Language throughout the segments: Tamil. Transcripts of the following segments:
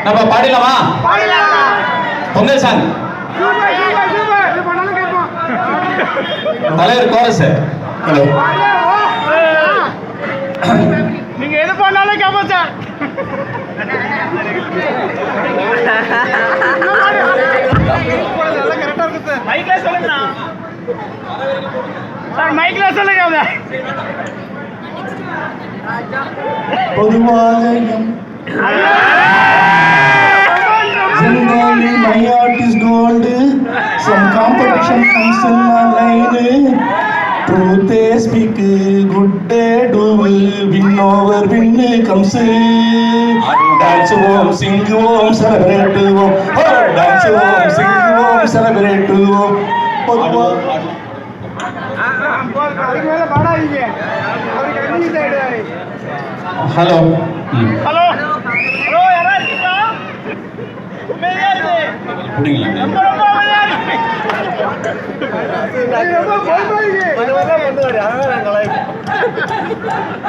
நம்ம பாடலாமா? பொங்கல் சாங் தலைவர் கோரஸ். ஹலோ, நீங்க எது பண்ணாலும் கேட்போம் சார். கரெக்டா இருக்கு சார். மைக்ல சொல்லுங்க சார், மைக்ல சொல்லுங்க. பொதுவாக generally my heart is gold, some competition comes in my line, truth they speak, good they do, win over win comes, dance home, sing home, celebrate home, dance home, sing home, celebrate home. அதுக்கு மேல பாடாதீங்க, அவருக்கு அஞ்சு சைடு. ஹலோ ஹலோ ஹலோ, யாரா இருக்கீங்களா? உண்மையா இது அப்படிங்களா? ரொம்ப உண்மையா இருக்கு.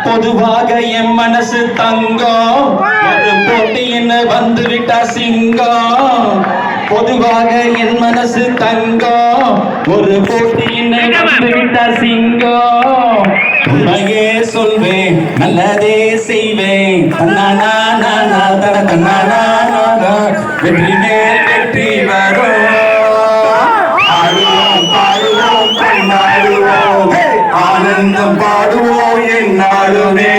பொதுவாக என் மனசு தங்கம், ஒரு போட்டின்னு வந்து விட்டா சிங்கம். பொதுவாக என் மனசு தங்கம், ஒரு போட்டின்னு வந்து விட்டா சிங்கம். உண்மையே சொல்வேன், நல்லதே செய்வேன், தன்னானா நானா தன தன்னானா நானா, வெற்றி மேல் வெற்றி வரும். ஆடுவோம் பாடுவோம் கொண்டாடுவோம், ஆனந்தம் பாடுவோம் என்னாலுமே.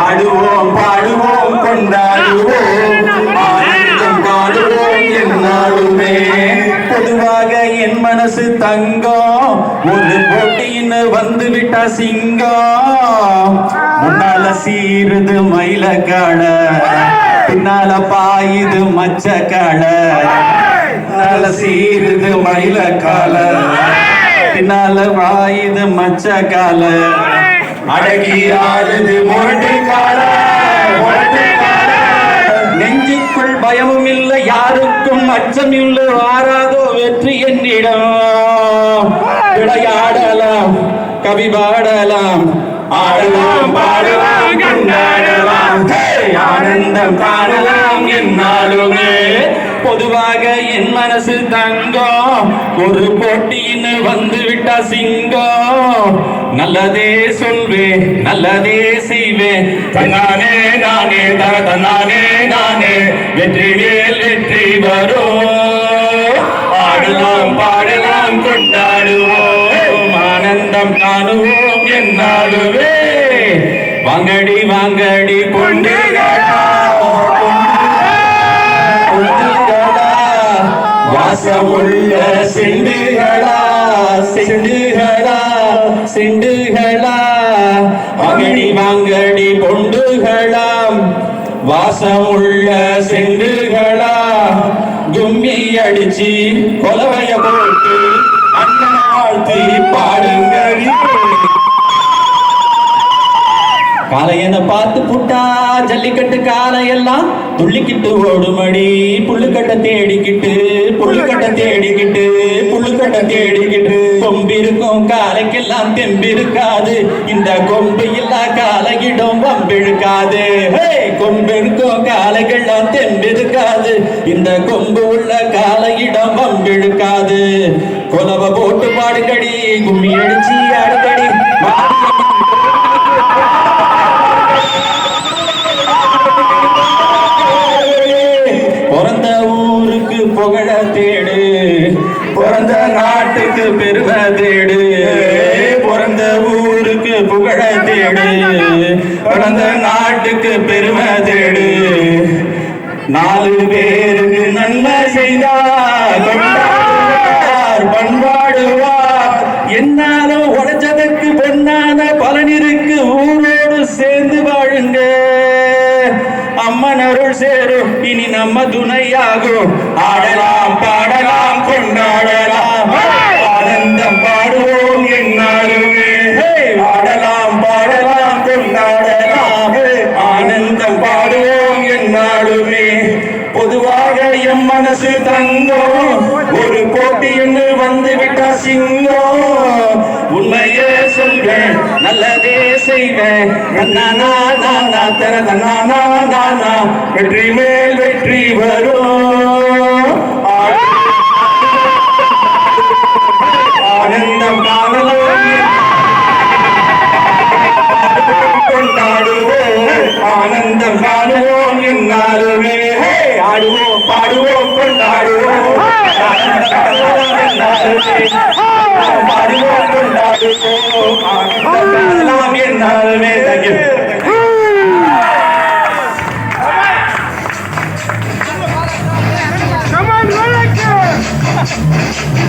ஆடுவோம் பாடுவோம் கொண்டாடுவோம், ஆனந்தம் பாடுவோம் என்னாலுமே. பொதுவாக என் மனசு தங்கம், ஒரு போட்டின்னு வந்து விட்டா சிங்கம். முன்னால சீருது மயிலக்கால, பின்னால பாயுது மச்சக்கால. முன்னால சீருது மயிலக்கால, பின்னால பாயுது மச்சக்கால. அடகி ஆடுது மொழி கால, நெஞ்சுக்குள் பயமும் இல்லை, யாருக்கும் அச்சம் இல்லை, வாராதோ வெற்றி என்னிடம். விளையாடலாம், கவி பாடலாம், ஆடலாம் பாடலாம் கொண்டாடலாம், ஆனந்தம் காணலாம் என்னாலுமே. பொதுவாக என் மனசு தங்கம், ஒரு போட்டின்னு வந்து விட்டா சிங்கம். நல்லதே சொல்வேன், நல்லதே செய்வேன், தன்னானே நானே தர தன்னானே நானே, வெற்றி மேல் வெற்றி வரும். ஆடலாம் பாடலாம் கொண்டாடுவோம், ஆனந்தம் காணுவோம் என்னாலுமே. வாங்கடி வாங்கடி பொண்டுகளா, வாசமுள்ள செண்டுகளா, செண்டுகளா செண்டுகளா. வாங்கடி வாங்கடி பொண்டுகளாம், வாசமுள்ள செண்டுகளா. கும்மி அடிச்சு கொலவைய போட்டு அண்ணன் வாழ்த்தி பாடுங்கடி. காளையன பார்த்து புட்டா ஜல்லிக்கட்டு காளையெல்லாம் துள்ளிக்கிட்டு ஓடுமடி. புள்ளுக்கட்டை தேடிக்கிட்டு, புள்ளுக்கட்டை தேடிக்கிட்டு, புள்ளுக்கட்டை தேடிக்கிட்டு. கொம்பிருக்கும் காளைக்கெல்லாம் தெம்பிருக்காது, இந்த கொம்பு இல்லா காளையிடம் வம்பிழுக்காது. கொம்பிருக்கும் காளைகள்லாம் தெம்பிருக்காது, இந்த கொம்பு உள்ள காளையிடம் வம்பிழுக்காது. கொலவ போட்டு பாடுங்கடி, கும்மி அடிச்சு ஆடுங்கடி. பிறந்த ஊருக்கு புகழ தேடு, பிறந்த நாட்டுக்கு பெருமை தேடு. பிறந்த ஊருக்கு புகழ தேடு, பிறந்த நாட்டுக்கு பெருமை தேடு. 4 பேருக்கு நன்மை செய்தார் பண்பாடுவார். என்னாலும் உழைச்சதற்கு பொன்னான பலனிருக்கு, ஊரோடு சேர்ந்து வாழுங்க. அம்மன் அருள் சேரும், இனி நம்ம துணையாகும். ஆடலாம் பாடலாம் கொண்டாடலாம், ஆனந்தம் பாடுவோம் என்னாலுமே. ஆடலாம் பாடலாம் கொண்டாடலாம், ஆனந்தம் பாடுவோம் என்னாலுமே. பொதுவாக என் மனசு தங்கம் ஒரு போட்டி என்று வந்து விட்டா சிங்கம் உண்மையே சொல்வேன் நல்லதே செய்வேன் வெற்றி மேல் வெற்றி வரும் ஆனந்தம் காணலாம் கொண்டாடுவோம் ஆனந்தம் காணுவோம் என்னாலுமே ஆடுவோம் பாடுவோம் கொண்டாடுவோம் பாடுவோம் கொண்டாடுவோம் ஆனந்தம் காணலாம் என்னாலுமே